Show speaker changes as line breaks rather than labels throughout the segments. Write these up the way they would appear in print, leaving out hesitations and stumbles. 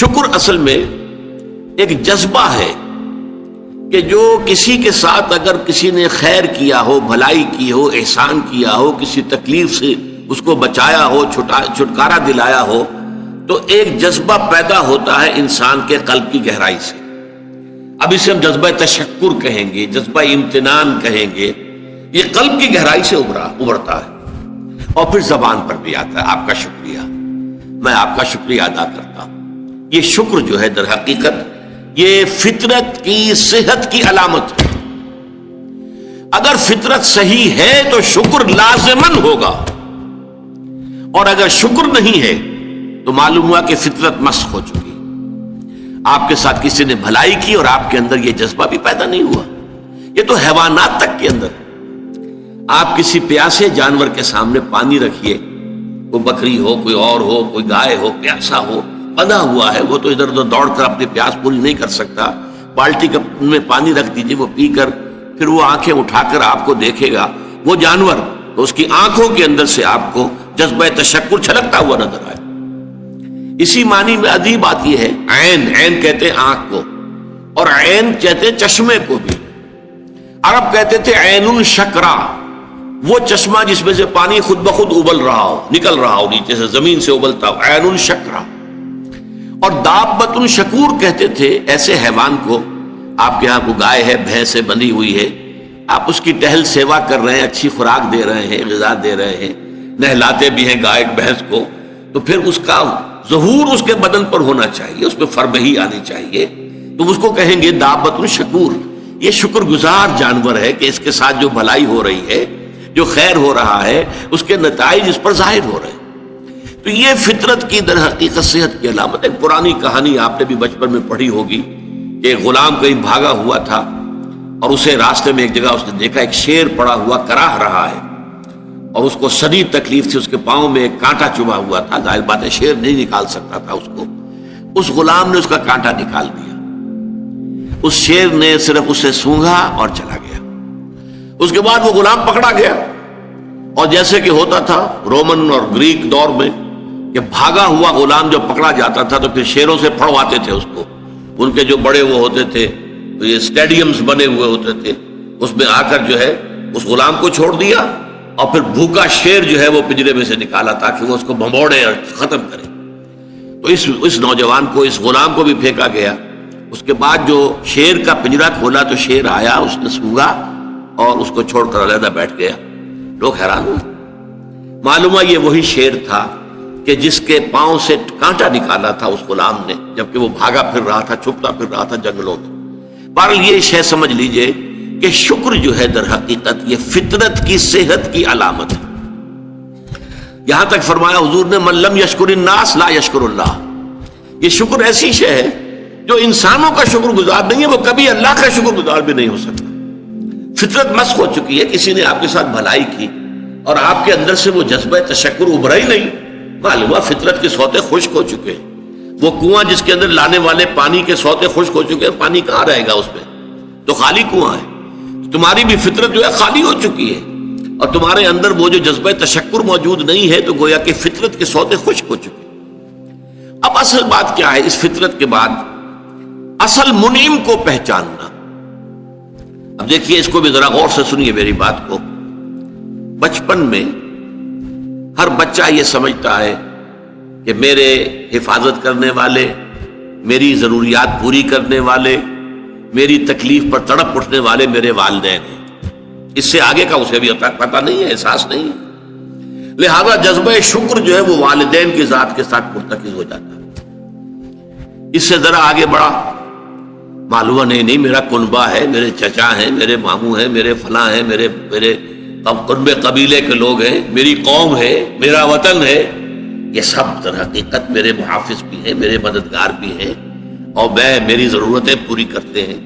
شکر اصل میں ایک جذبہ ہے کہ جو کسی کے ساتھ اگر کسی نے خیر کیا ہو، بھلائی کی ہو، احسان کیا ہو، کسی تکلیف سے اس کو بچایا ہو، چھٹکارا دلایا ہو، تو ایک جذبہ پیدا ہوتا ہے انسان کے قلب کی گہرائی سے. اب اسے ہم جذبہ تشکر کہیں گے، جذبہ امتنان کہیں گے. یہ قلب کی گہرائی سے ابھرتا ہے اور پھر زبان پر بھی آتا ہے. آپ کا شکریہ، میں آپ کا شکریہ ادا کرتا ہوں. یہ شکر جو ہے در حقیقت یہ فطرت کی صحت کی علامت ہے. اگر فطرت صحیح ہے تو شکر لازماً ہوگا، اور اگر شکر نہیں ہے تو معلوم ہوا کہ فطرت مسخ ہو چکی. آپ کے ساتھ کسی نے بھلائی کی اور آپ کے اندر یہ جذبہ بھی پیدا نہیں ہوا. یہ تو حیوانات تک کے اندر. آپ کسی پیاسے جانور کے سامنے پانی رکھیے، کوئی بکری ہو، کوئی اور ہو، کوئی گائے ہو، پیاسا ہو، بندھا ہوا ہے، وہ تو ادھر ادھر دوڑ کر اپنی پیاس پوری نہیں کر سکتا. بالٹی میں پانی رکھ دیجیے، وہ پی کر پھر وہ آنکھیں اٹھا کر آپ کو دیکھے گا. وہ جانور تو اس کی آنکھوں کے اندر سے آپ کو جذبہ تشکر چھلکتا ہوا نظر آئے. اسی معنی میں عجیب بات یہ ہے، عین، عین کہتے ہیں آنکھ کو، اور عین کہتے ہیں چشمے کو بھی. عرب کہتے تھے عین الشکرا، وہ چشمہ جس میں سے پانی خود بخود ابل رہا ہو، نکل رہا ہو نیچے سے، زمین سے ابلتا ہو، عین الشکرا. اور دابۃ شکور کہتے تھے ایسے حیوان کو. آپ کے ہاں کو گائے ہے، بھینس سے بندھی ہوئی ہے، آپ اس کی ٹہل سیوا کر رہے ہیں، اچھی خوراک دے رہے ہیں، غذا دے رہے ہیں، نہلاتے بھی ہیں گائے بھینس کو، تو پھر اس کا ظہور اس کے بدن پر ہونا چاہیے، اس پہ فربہی آنی چاہیے. تو اس کو کہیں گے دابۃ شکور. یہ شکر گزار جانور ہے کہ اس کے ساتھ جو بھلائی ہو رہی ہے، جو خیر ہو رہا ہے، اس کے نتائج اس پر ظاہر ہو رہے ہیں. تو یہ فطرت کی در حقیقت صحت کی علامت ہے. پرانی کہانی آپ نے بھی بچپن میں پڑھی ہوگی کہ ایک غلام کہیں بھاگا ہوا تھا اور اسے راستے میں ایک جگہ اس نے دیکھا ایک شیر پڑا ہوا کراہ رہا ہے، اور اس کو شدید تکلیف تھی. اس کے پاؤں میں ایک کانٹا چبھا ہوا تھا. ظاہر بات ہے شیر نہیں نکال سکتا تھا اس کو. اس غلام نے اس کا کانٹا نکال دیا. اس شیر نے صرف اسے سونگھا اور چلا گیا. اس کے بعد وہ غلام پکڑا گیا، اور جیسے کہ ہوتا تھا رومن اور گریک دور میں کہ بھاگا ہوا غلام جب پکڑا جاتا تھا تو پھر شیروں سے پھڑواتے تھے اس کو. ان کے جو بڑے وہ ہوتے تھے، یہ اسٹیڈیمز بنے ہوئے ہوتے تھے، اس میں آ کر جو ہے اس غلام کو چھوڑ دیا، اور پھر بھوکا شیر جو ہے وہ پنجرے میں سے نکالا تاکہ وہ اس کو بھمبوڑے اور ختم کرے. تو اس نوجوان کو، اس غلام کو بھی پھینکا گیا. اس کے بعد جو شیر کا پنجرا کھولا تو شیر آیا، اس نے سونگا اور اس کو چھوڑ کر علیحدہ بیٹھ گیا. لوگ حیران ہوئے. معلوم ہے یہ وہی شیر تھا کہ جس کے پاؤں سے کانٹا نکالا تھا اس غلام نے، جبکہ وہ بھاگا پھر رہا تھا، چھپتا پھر رہا تھا جنگلوں میں. بہرحال یہ شے سمجھ لیجئے کہ شکر جو ہے در حقیقت یہ فطرت کی صحت کی علامت ہے. یہاں تک فرمایا حضور نے من لم یشکر الناس لا یشکر اللہ. یہ شکر ایسی شے ہے جو انسانوں کا شکر گزار نہیں ہے، وہ کبھی اللہ کا شکر گزار بھی نہیں ہو سکتا. فطرت مسخ ہو چکی ہے. کسی نے آپ کے ساتھ بھلائی کی اور آپ کے اندر سے وہ جذبہ تشکر ابھرا ہی نہیں، معلوم ہے فطرت کے سوتے خشک ہو چکے ہیں. وہ کنواں جس کے اندر لانے والے پانی کے سوتے خشک ہو چکے ہیں، پانی کہاں رہے گا اس میں؟ تو خالی کنواں ہے. تمہاری بھی فطرت جو ہے خالی ہو چکی ہے، اور تمہارے اندر وہ جو جذبہ تشکر موجود نہیں ہے، تو گویا کہ فطرت کے سوتے خشک ہو چکے. اب اصل بات کیا ہے؟ اس فطرت کے بعد اصل منعم کو پہچاننا. اب دیکھیے اس کو بھی ذرا غور سے سنیے میری بات کو. بچپن میں ہر بچہ یہ سمجھتا ہے کہ میرے حفاظت کرنے والے، میری ضروریات پوری کرنے والے، میری تکلیف پر تڑپ اٹھنے والے میرے والدین ہیں. اس سے آگے کا اسے بھی پتہ نہیں ہے، احساس نہیں ہے. لہذا جذبہ شکر جو ہے وہ والدین کی ذات کے ساتھ مرتکز ہو جاتا ہے. اس سے ذرا آگے بڑھا، معلوم نہیں میرا کنبہ ہے، میرے چچا ہیں، میرے ماموں ہیں، میرے فلاں ہیں، میرے کنبے قبیلے کے لوگ ہیں، میری قوم ہے، میرا وطن ہے. یہ سب در حقیقت میرے محافظ بھی ہیں، میرے مددگار بھی ہیں، اور میری ضرورتیں پوری کرتے ہیں.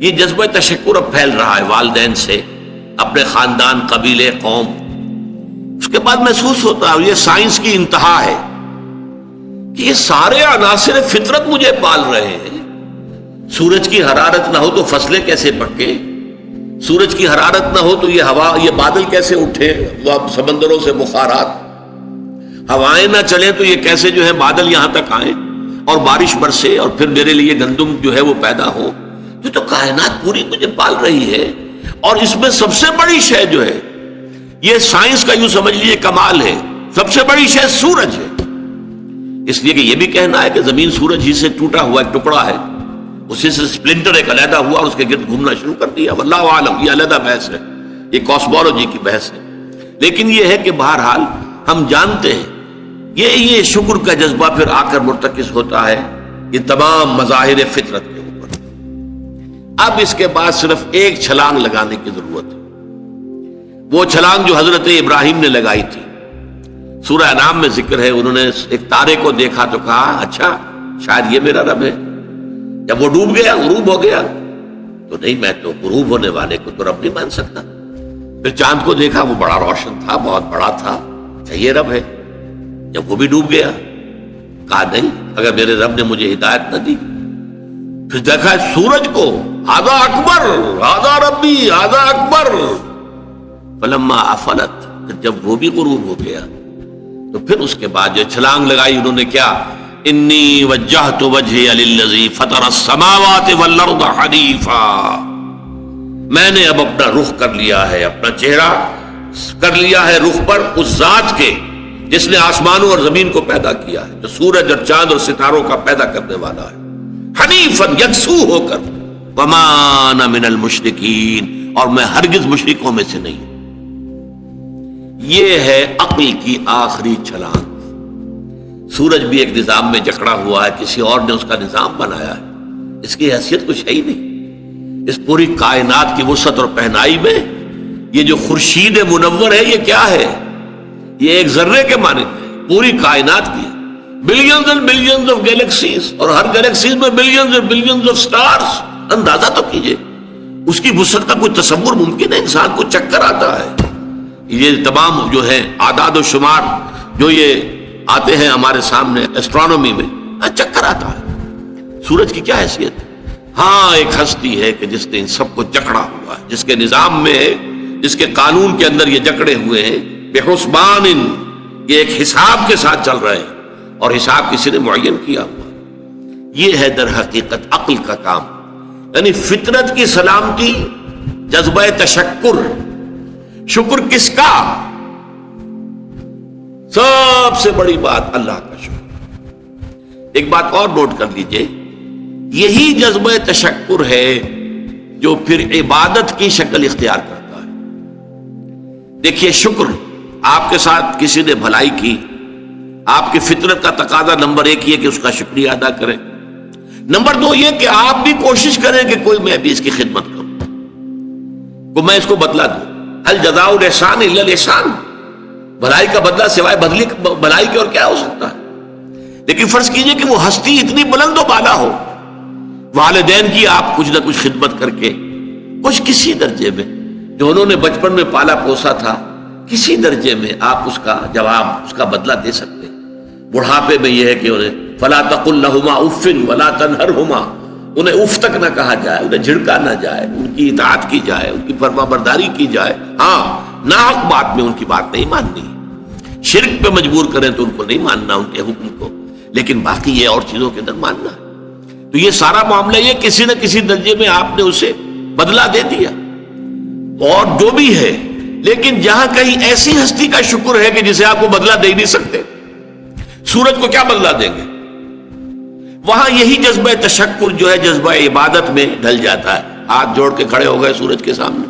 یہ جذبہ تشکر اب پھیل رہا ہے والدین سے، اپنے خاندان، قبیلے، قوم. اس کے بعد محسوس ہوتا ہے، یہ سائنس کی انتہا ہے، کہ یہ سارے عناصر فطرت مجھے پال رہے ہیں. سورج کی حرارت نہ ہو تو فصلیں کیسے پکے؟ سورج کی حرارت نہ ہو تو یہ ہوا، یہ بادل کیسے اٹھے؟ سمندروں سے بخارات. ہوائیں نہ چلیں تو یہ کیسے جو ہے بادل یہاں تک آئیں؟ اور بارش برسے اور پھر میرے لیے گندم جو ہے وہ پیدا ہو. یہ تو کائنات پوری مجھے پال رہی ہے. اور اس میں سب سے بڑی شے جو ہے، یہ سائنس کا یوں سمجھ لیجیے کمال ہے، سب سے بڑی شے سورج ہے. اس لیے کہ یہ بھی کہنا ہے کہ زمین سورج ہی سے ٹوٹا ہوا ایک ٹکڑا ہے، اسی سے سپلنٹر ایک علیحدہ ہوا اور اس کے گرد گھومنا شروع کر دیا. واللہ عالم، یہ علیحدہ بحث ہے، یہ کاسمولوجی کی بحث ہے. لیکن یہ ہے کہ بہرحال ہم جانتے ہیں یہ شکر کا جذبہ پھر آ کر مرتکز ہوتا ہے یہ تمام مظاہر فطرت کے اوپر. اب اس کے بعد صرف ایک چھلانگ لگانے کی ضرورت ہے، وہ چھلانگ جو حضرت ابراہیم نے لگائی تھی. سورہ انعام میں ذکر ہے، انہوں نے ایک تارے کو دیکھا تو کہا اچھا شاید یہ میرا رب ہے. جب وہ ڈوب گیا، غروب ہو گیا، تو نہیں میں تو غروب ہونے والے کو تو رب نہیں مان سکتا. پھر چاند کو دیکھا، وہ بڑا روشن تھا، بہت بڑا تھا، اچھا یہ رب ہے. جب وہ بھی ڈوب گیا، کہا نہیں اگر میرے رب نے مجھے ہدایت نہ دی. پھر دیکھا سورج کو، ھذا اکبر ھذا ربی ھذا اکبر. فلما افلت، جب وہ بھی غروب ہو گیا تو پھر اس کے بعد جو چھلانگ لگائی انہوں نے کیا، انی وجہت وجہی للذی فطر السماوات والارض حنیفا. میں نے اب اپنا رخ کر لیا ہے، اپنا چہرہ کر لیا ہے رخ پر اس ذات کے جس نے آسمانوں اور زمین کو پیدا کیا ہے، جو سورج اور چاند اور ستاروں کا پیدا کرنے والا ہے. حنیفا، یکسو ہو کر. وما انا من المشرکین، اور میں ہرگز مشرکوں میں سے نہیں ہوں. یہ ہے عقل کی آخری چھلانگ. سورج بھی ایک نظام میں جکڑا ہوا ہے، کسی اور نے اس کا نظام بنایا ہے، اس کی حیثیت کچھ ہے ہی نہیں. اس پوری کائنات کی وسعت اور پہنائی میں یہ جو خورشید منور ہے یہ کیا ہے؟ یہ ایک ذرے کے مانند ہے. پوری کائنات کی billions and billions of galaxies, اور ہر گیلیکسیز میں billions and billions of stars. اندازہ تو کیجئے اس کی وسعت کا کوئی تصور ممکن ہے؟ انسان کو چکر آتا ہے. یہ تمام جو ہے اعداد و شمار جو یہ آتے ہیں ہمارے سامنے ایسٹرونومی میں، چکر آتا ہے. سورج کی کیا حیثیت ہے؟ ہاں ایک ہستی ہے کہ جس نے ان سب کو جکڑا ہوا ہے، جس کے نظام میں ہے، جس کے قانون کے اندر یہ جکڑے ہوئے ہیں. بحسبان، یہ ایک حساب کے ساتھ چل رہے ہیں اور حساب کسی نے معین کیا ہوا. یہ ہے در حقیقت عقل کا کام. یعنی فطرت کی سلامتی، جذبہ تشکر. شکر کس کا؟ سب سے بڑی بات اللہ کا شکر. ایک بات اور نوٹ کر لیجئے، یہی جذبہ تشکر ہے جو پھر عبادت کی شکل اختیار کرتا ہے. دیکھیے شکر، آپ کے ساتھ کسی نے بھلائی کی، آپ کی فطرت کا تقاضا نمبر ایک یہ کہ اس کا شکریہ ادا کریں. نمبر دو یہ کہ آپ بھی کوشش کریں کہ کوئی میں بھی اس کی خدمت کروں، کو میں اس کو بدلہ دوں. هل جزاء الاحسان الا الاحسان، بھلائی کا بدلہ سوائے بھلائی کے اور کیا ہو سکتا ہے؟ لیکن فرض کیجئے کہ وہ ہستی اتنی بلند و بالا ہو، والدین کی آپ کچھ نہ کچھ خدمت کر کے کچھ کسی درجے میں جو انہوں نے بچپن میں پالا پوسا تھا، کسی درجے میں آپ اس کا جواب، اس کا بدلہ دے سکتے. بڑھاپے میں یہ ہے کہ انہیں فلا تقل لهما اف ولا تنهرهما، انہیں اف تک نہ کہا جائے، انہیں جھڑکا نہ جائے، ان کی اطاعت کی جائے، ان کی فرما برداری کی جائے. ہاں ناحق بات میں ان کی بات نہیں ماننی، شرک پہ مجبور کریں تو ان کو نہیں ماننا، ان کے حکم کو، لیکن باقی یہ اور چیزوں کے اندر ماننا. تو یہ سارا معاملہ یہ کسی نہ کسی درجے میں آپ نے اسے بدلہ دے دیا اور جو بھی ہے. لیکن جہاں کہیں ایسی ہستی کا شکر ہے کہ جسے آپ کو بدلہ دے نہیں سکتے، سورج کو کیا بدلہ دیں گے، وہاں یہی جذبہ تشکر جو ہے جذبہ عبادت میں ڈھل جاتا ہے. ہاتھ جوڑ کے کھڑے ہو گئے سورج کے سامنے،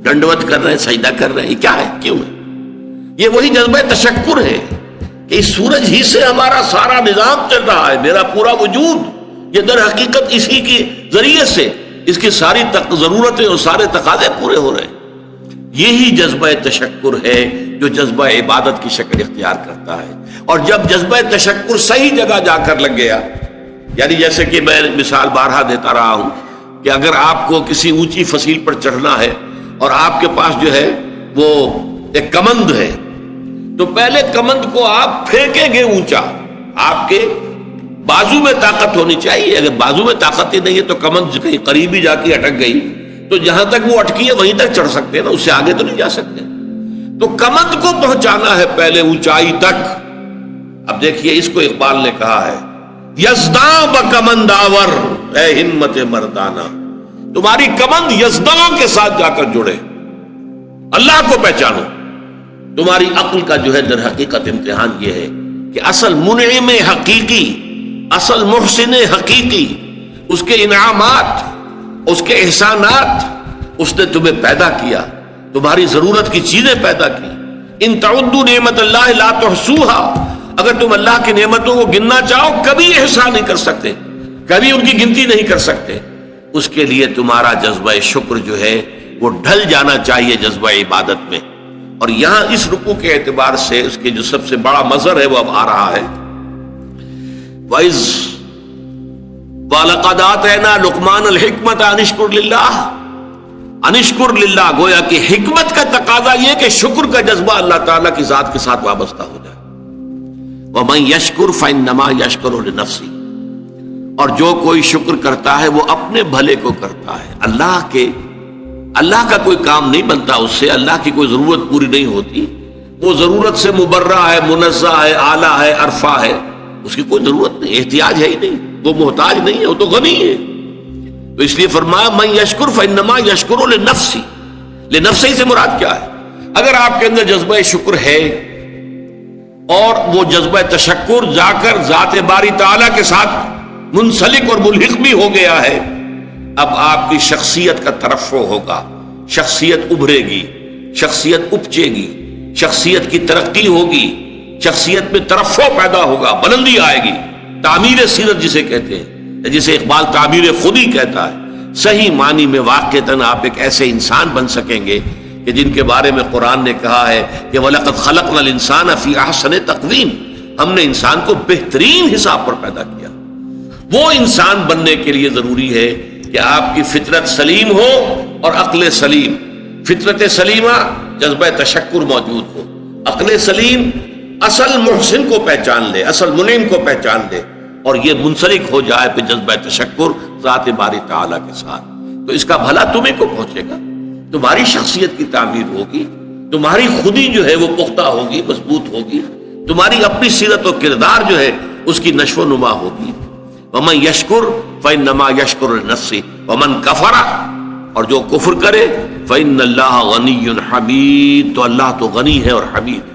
ڈنڈوت کر رہے ہیں، سجدہ کر رہے ہیں. کیا ہے، کیوں ہے؟ یہ وہی جذبہ تشکر ہے کہ اس سورج ہی سے ہمارا سارا نظام چل رہا ہے، میرا پورا وجود یہ در حقیقت اسی کے ذریعے سے اس کی ساری ضرورتیں اور سارے تقاضے پورے ہو رہے ہیں. یہی جذبہ تشکر ہے جو جذبہ عبادت کی شکل اختیار کرتا ہے. اور جب جذبہ تشکر صحیح جگہ جا کر لگ گیا، یعنی جیسے کہ میں مثال بارہا دیتا رہا ہوں کہ اگر آپ کو کسی اونچی فصیل پر چڑھنا ہے اور آپ کے پاس جو ہے وہ ایک کمند ہے، تو پہلے کمند کو آپ پھینکیں گے اونچا. آپ کے بازو میں طاقت ہونی چاہیے. اگر بازو میں طاقت ہی نہیں ہے تو کمند کہیں قریب ہی جا کے اٹک گئی تو جہاں تک وہ اٹکی ہے وہیں تک چڑھ سکتے ہیں نا، اس سے آگے تو نہیں جا سکتے. تو کمند کو پہنچانا ہے پہلے اونچائی تک. اب دیکھیے اس کو اقبال نے کہا ہے یزداں بکمند آور، اے ہمت مردانہ، تمہاری کمند یزداں کے ساتھ جا کر جڑے، اللہ کو پہچانو۔ تمہاری عقل کا جو ہے در حقیقت امتحان یہ ہے کہ اصل منعم حقیقی، اصل محسن حقیقی، اس کے انعامات، اس کے احسانات، اس نے تمہیں پیدا کیا، تمہاری ضرورت کی چیزیں پیدا کی۔ ان تعدوا نعمت اللہ لا تحصوها، اگر تم اللہ کی نعمتوں کو گننا چاہو کبھی احسان نہیں کر سکتے، کبھی ان کی گنتی نہیں کر سکتے۔ اس کے لیے تمہارا جذبہ شکر جو ہے وہ ڈھل جانا چاہیے جذبہ عبادت میں۔ اور یہاں اس رکوع کے اعتبار سے اس کے جو سب سے بڑا مظہر ہے وہ اب آ رہا ہے، وَإِذْ وَلَقَدْ آتَيْنَا لُقْمَانَ الْحِكْمَةَ أَنِ اشْكُرْ لِلَّهِ، أَنِ اشْكُرْ لِلَّهِ، گویا کہ حکمت کا تقاضا یہ کہ شکر کا جذبہ اللہ تعالیٰ کی ذات کے ساتھ وابستہ ہو جائے۔ وَمَن يَشْكُرْ فَإِنَّمَا يَشْكُرُ لِنَفْسِهِ، اور جو کوئی شکر کرتا ہے وہ اپنے بھلے کو کرتا ہے۔ اللہ کا کوئی کام نہیں بنتا اس سے، اللہ کی کوئی ضرورت پوری نہیں ہوتی، وہ ضرورت سے مبرہ ہے، منزہ ہے، اعلیٰ ہے، عرفہ ہے، اس کی کوئی ضرورت نہیں، احتیاج ہے ہی نہیں، وہ محتاج نہیں ہے، وہ تو غنی ہے۔ تو اس لیے فرمایا من یشکر فانما یشکر لنفسه، لنفسه سے مراد کیا ہے؟ اگر آپ کے اندر جذبہ شکر ہے اور وہ جذبہ تشکر جا کر ذات باری تعالیٰ کے ساتھ منسلک اور ملحق بھی ہو گیا ہے، اب آپ کی شخصیت کا ترفع ہوگا، شخصیت ابھرے گی، شخصیت اپچے گی، شخصیت کی ترقی ہوگی، شخصیت میں ترفع پیدا ہوگا، بلندی آئے گی، تعمیر سیرت جسے کہتے ہیں، جسے اقبال تعمیر خودی کہتا ہے۔ صحیح معنی میں واقعتاً آپ ایک ایسے انسان بن سکیں گے کہ جن کے بارے میں قرآن نے کہا ہے کہ وَلَقَدْ خَلَقْنَا الْإِنسَانَ فِي أَحْسَنِ تَقْوِيمٍ، ہم نے انسان کو بہترین حساب پر پیدا کیا۔ وہ انسان بننے کے لیے ضروری ہے کہ آپ کی فطرت سلیم ہو اور عقل سلیم، فطرت سلیمہ جذبہ تشکر موجود ہو، عقل سلیم اصل محسن کو پہچان لے، اصل منعم کو پہچان لے، اور یہ منسلک ہو جائے پھر جذبہ تشکر ذات باری تعالیٰ کے ساتھ، تو اس کا بھلا تمہیں کو پہنچے گا، تمہاری شخصیت کی تعمیر ہوگی، تمہاری خودی جو ہے وہ پختہ ہوگی، مضبوط ہوگی، تمہاری اپنی سیرت و کردار جو ہے اس کی نشو و نما ہوگی۔ وَمَن يَشْكُرْ فَإِنَّمَا يَشْكُرُ لِنَفْسِهِ وَمَن كَفَرَ، اور جو کفر کرے فَإِنَّ اللَّهَ غَنِيٌّ حَمِيدٌ، تو اللہ تو غنی ہے اور حمید ہے۔